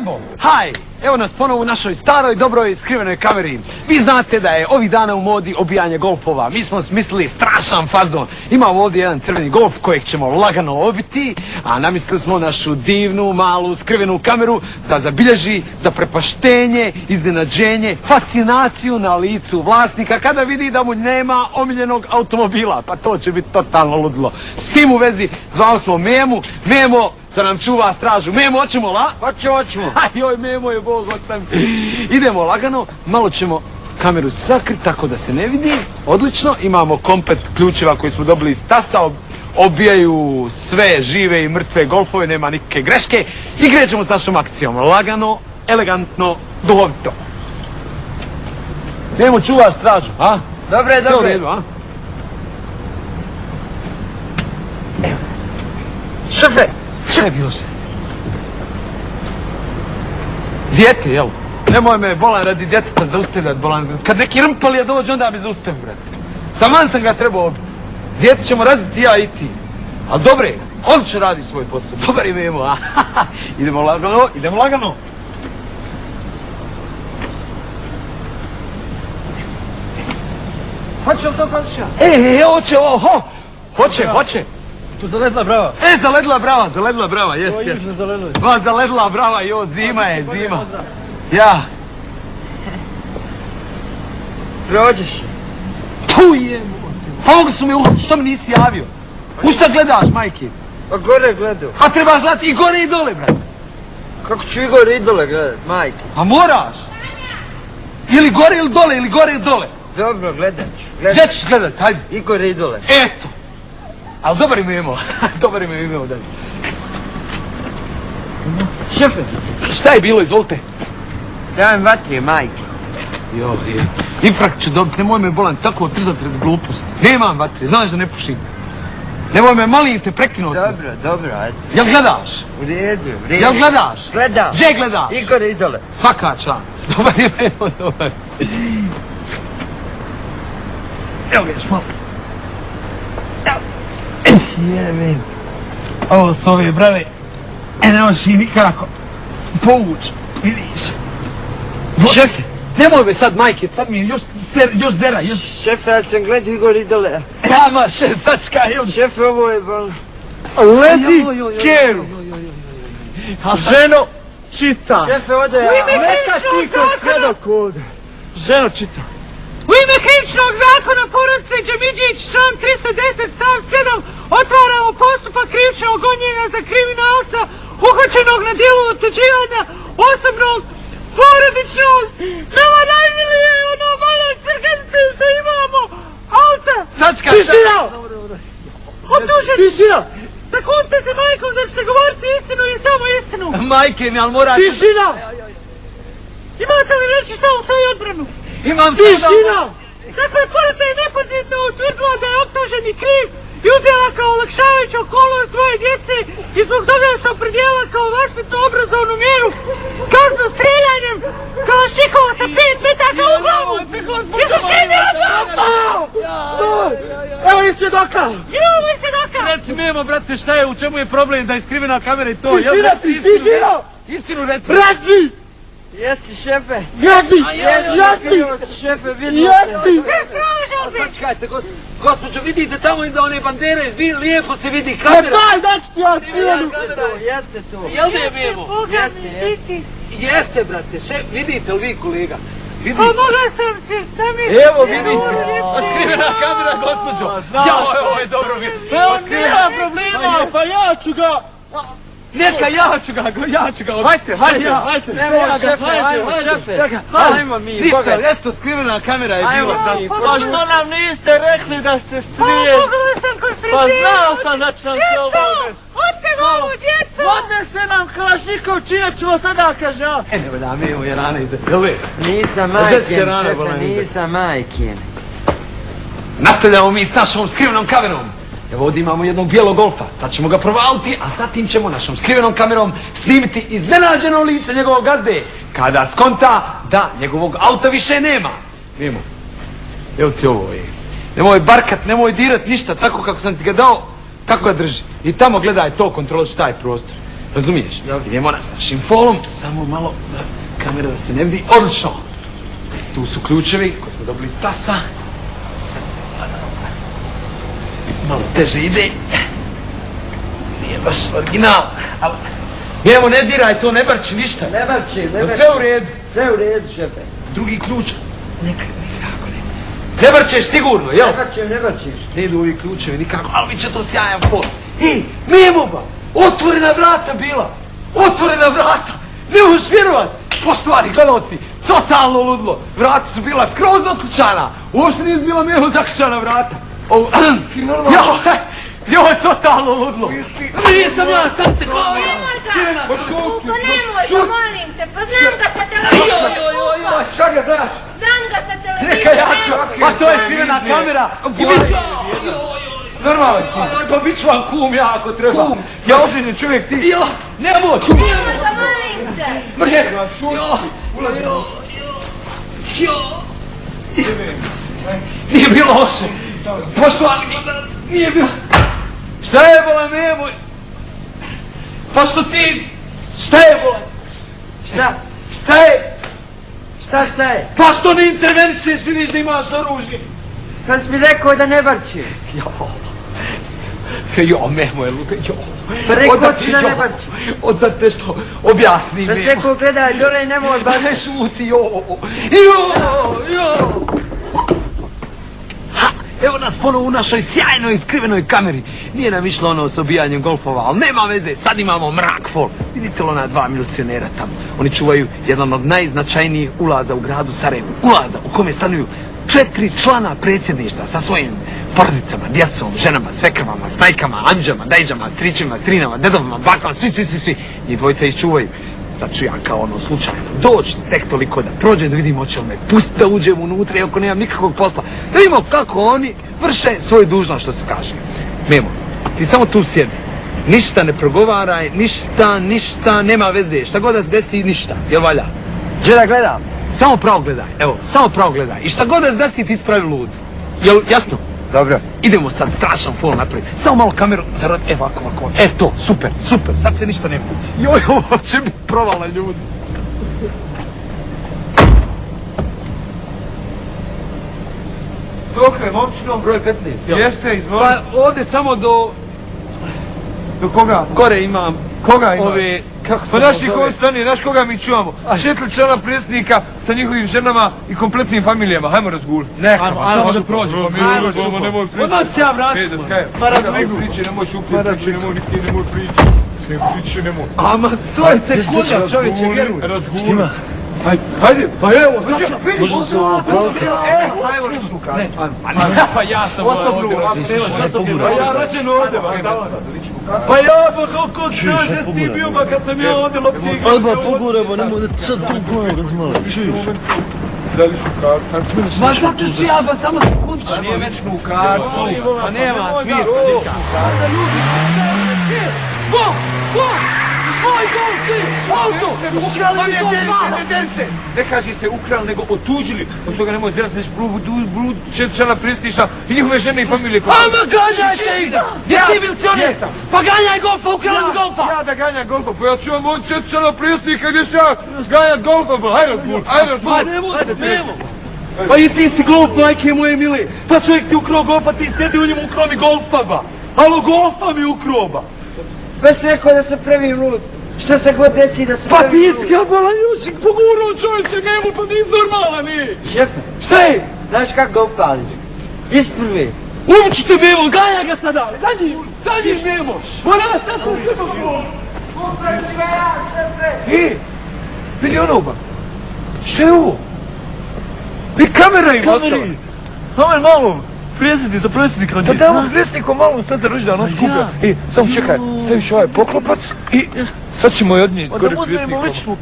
Memo! Haj! Evo nas ponovo u našoj staroj, dobroj, skrivenoj kameri. Vi znate da je ovih dana u modi obijanje golfova. Mi smo smislili strašan fazon. Imamo ovdje jedan crveni golf kojeg ćemo lagano obiti, a namislili smo našu divnu, malu, skrivenu kameru da zabilježi zaprepaštenje, iznenađenje, fascinaciju na licu vlasnika kada vidi da mu nema omiljenog automobila. Pa to će biti totalno ludilo. S tim u vezi zvali smo Memu. Memo, da nam čuva stražu. Memo, hoćemo la? Hoćemo. Joj, Memo je Bog ostavi. Idemo lagano, malo ćemo kameru sakriti tako da se ne vidi. Odlično, imamo komplet ključeva koji smo dobili iz tasa, obijaju sve žive i mrtve golfove, nema nikakve greške i krećemo s našom akcijom. Lagano, elegantno, duhovito. Memo, čuvaš stražu, a? Dobre. Sve u redu, a? Šefe! Šta je bilo se? Dijete, jel? Nemoj me bolan radi djeteta zaustavljati, bolan. Kad neki rmpalija dođe, onda mi zaustavi, brate. Taman sam ga trebao obiti. Dijete ćemo razviti ja i ti. Ali dobre, on će radi svoj posao. Dobar Memo, a? Idemo lagano. Hoće li to hoće? Hoće ovo, hoće. Tu zaledla brava. Zaledla brava, jes. Južno zaledla. Zaledla brava, zima je. Ja. Prođeš. Tu je. Mogu su mi uhod, što mi nisi javio? U šta gledaš, majke? Pa gore gledao. A trebaš gledati i gore i dole, brate. Kako ću i gore i dole gledat, majke? A moraš. Ili gore ili dole, ili gore ili dole. Dobro, gledat ću. Gdje ćeš gledat, hajde. I gore i dole. Eto. Ali dobar im je imao, dalje. Šefe. Šta je bilo, izvolite? Dajem vatrije, majke. Infrakt ću dobiti, nemoj me bolan tako trzati pred glupost. Nemam vatrije, znaš da ne pušim. Nemoj me malim te prekinuti. Dobro, ajde. Jel gledaš? U redu. Jel gledaš? Gledam. Gdje gledaš? I gore i dole. Svaka čast. Dobar. Evo ga još malo. Jebe. Ovo su ove brave. Ne možeš ih nikako povući. Vidiš. Šefe, nemoj me sad, majke, sad mi je još dera. Šefe, ja sam gledao i gore i dole. Jama, šefačka, Šefe, ovo je bol. Lezi keru. A ženo, čita. Šefe, ode ja. Neka ti ko svjedok ovdje. Ženo, čita. U ime krivičnog zakona porodice Džamidžić, član 310 stav 7, otvaramo postupak krivičnog gonjenja za kriminalca uhvaćenog na djelu otuđivanja osobnog, porodičnog, nama najmilije ono malo crkanice što imamo, auta. Sačka, Tišina! Optužen! Tišina! Zakunite se majkom da ćete govoriti istinu i samo istinu. Majke mi, ali moraš... Tišina! Imate li reći šta u svoju odbranu? Imam tišina! Dakle, policija je nepozitno utvrdila da je optuženi kriv i uzela kao olakšavajuću okolnost svoje djece i zbog toga se opredijela kao vaspitno obrazovnu mjeru kaznu streljanjem Kalašnikova sa 5 metaka u glavu! Izvršenje odmah! Evo je svjedoka! Imamo i svjedoka! Reci Memo, brate, šta je, u čemu je problem da je skrivena kamera i to? Tišina! Istinu reci! Reci! Jesi, šefe. Jesi! Šefe, vidimo se. Sačekajte, gospođo, vidite tamo iza one bandere, lijepo se vidi kamera. Daj ću ti ja svijedu! Jeste to. Jel da je Memo? Jeste, brate, vidite li vi, kolega? Pomogla sam se, šta mi... Evo, vidite, otkrivena kamera, gospođo. Ovo je dobro vidjeti. Nema problema, pa ja ću ga... Neka, ja ću ga. Hajde. Ajmo mi, Ništa, eto, skrivena kamera je bila. Pa što nam niste rekli da ste svijet? Pomogla sam kod Pa znao sam da će nam se ovo desiti. Odte ovu, djeco! Odnese nam Kalašnikov, čije ćemo sada kažnjavati. Evo da, mi je rana ide. Jel vi? Nisam majkin, šefe, nisam majkin. Nastavljamo mi s našom skrivenom kamerom. Evo ovdje imamo jednog bijelog golfa, sad ćemo ga provaliti, a zatim ćemo našom skrivenom kamerom snimiti iznenađeno lice njegovog gazde, kada skonta da njegovog auta više nema. Mimo, evo ti ovo je. Nemoj barkat, nemoj dirat ništa, tako kako sam ti ga dao, tako ga drži. I tamo gledaj to, kontroliš taj prostor. Razumiješ? Idemo na našim folom, samo malo da kamera da se ne vidi. Odlično! Tu su ključevi koje smo dobili iz tasa. Malo teže ide. Nije baš original, ali... Evo, ne diraj to, ne brči ništa. Ne vrči. Sve u redu. Sve u redu, šefe. Drugi ključ. Nikako ne. Ne brčeš sigurno, jel? Ne vrčiš. Ne idu ovi ključevi nikako, ali bit će to sjajan fol. Nemo ba! Otvorena vrata bila! Otvorena vrata! Ne možeš vjerovat! Poštovani gledalci, totalno ludlo! Vrata su bila skroz otključana! Uopšte nije bila milo zaključana vrata! Joj, totalno ludlo! Nisam ja, sam se kao... Nemoj, molim te, pa znam ga sa televizijom. Šta ga znaš? Znam ga sa Neka ja ću, pa to je skrivena kamera! Normalno ti, pa bit ću vam kum ja ako treba. Ja ozbiljni čovjek ti. Nemoj! Nemoj, pa molim te. Mrje! Nije bilo loše. Poštovani gledalci, nije bilo... Šta je bola, nemoj? Pa što ti... Šta je bola? Šta je? Šta je? Pa što ne intervenišeš, vidiš da imaš oružje? Kad si mi rekao da ne vrči. Memo je lude, Pa rekao si da ne vrči. Odda te što objasni, Da Memo. rekao gledaj, dole nemoj Da baš. ne šuti, Evo nas ponovo u našoj sjajnoj skrivenoj kameri. Nije nam išlo ono s obijanjem golfova, ali nema veze, sad imamo mrak fol. Vidite li ona dva milicionera tamo? Oni čuvaju jedan od najznačajnijih ulaza u gradu Sarajevu. Ulaza u kome stanuju 4 člana predsjedništva sa svojim porodicama, djecom, ženama, svekrvama, snajkama, anđama, dajđama, stričima, strinama, dedovima, bakama, svi. Njih dvojica ih čuvaju. Sad ću ja kao ono slučajno doći tek toliko da prođem da vidim hoće li me pustiti da uđem unutra iako nemam nikakvog posla. Da vidimo kako oni vrše svoju dužnost što se kaže. Memo, ti samo tu sjedi. Ništa ne progovaraj, ništa, nema veze. Šta god da se desi, ništa. Jel valja? Gdje da gledam? Samo pravo gledaj, evo, samo pravo gledaj. I šta god da se desi, ti ispravi lud. Jel jasno? Dobro. Idemo sad strašan fol napraviti. Samo malo kameru zarad, evo ovako. To, super, sad se ništa ne vidi. Joj, ovo će biti provala ljudi. Dokle, momčino? Broj 15. Jeste, izvoli. Pa ovdje samo do koga? gore imam. Koga ima? Ove, kako se Pa naši zove? koji stani, znaš koga mi čuvamo? 4 člana predsjednika sa njihovim ženama i kompletnim familijama. Hajmo razguli. Samo da prođemo. Nemoj prići. Odmah ja vratim. Nemoj prići, nemoj šupiti, nemoj prići. Ama to je tek slučaj, čovječe, vjeruj. Razguli. Hajde, pa evo, Može se ovo praviti. Hajmo razguli. Pa ja sam Pa ja rađen ovdje, pa ja kod kaže s tim bio, pa kad sam ja ovdje lopti. Alba pogoreva, nemoj da sad tu govorim razmala, čuješ? Dali su kartu. Ma što ću ja, ba samo sekundu. Pa nije večnu kartu. Pa nema smisla nikak. Ne kažete ukrali, nego otuđili. Od toga nemoj zirati neš blud 4 člana predsjedništva i njihove žene i familije. Ama ganjajte ih! Gdje ti milicioner? Pa ganjaj golfa, ukrali mi golfa! Ja da ganjam golfa, pa ja čuvam od 4 člana predsjednika gdje ću ja ganjat golfa, ba hajde razbul, Pa nemo! Pa i ti si glup, majke moje mile! Pa čovjek ti ukrao golfa, ti sedi u njemu ukrao mi golfa, ba! Alo, golfa mi ukrao, ba! Već rekao da se pravim lud. Što se god desi da se Pa pravim ti lud. skabala Jušik pogurao čovječe, nemo, pa nisi normalan, nije! Šefe, Šta je? znaš kako ga upališ? Isprvi. Umčite Memo, ganja ga sada! Zadnji Memo! Mora sad sam se pogurao! Vidi ono ba. Šta je ovo? I kamera im ostala. Ovo je malo, za predsjednika. Pa da vam predsjednikom malo sad za rođendan on skuplja. I samo čekaj, staviš ovaj poklopac i sad ćemo i od nje Pa gore da uzmemo predsjednikom. ličnu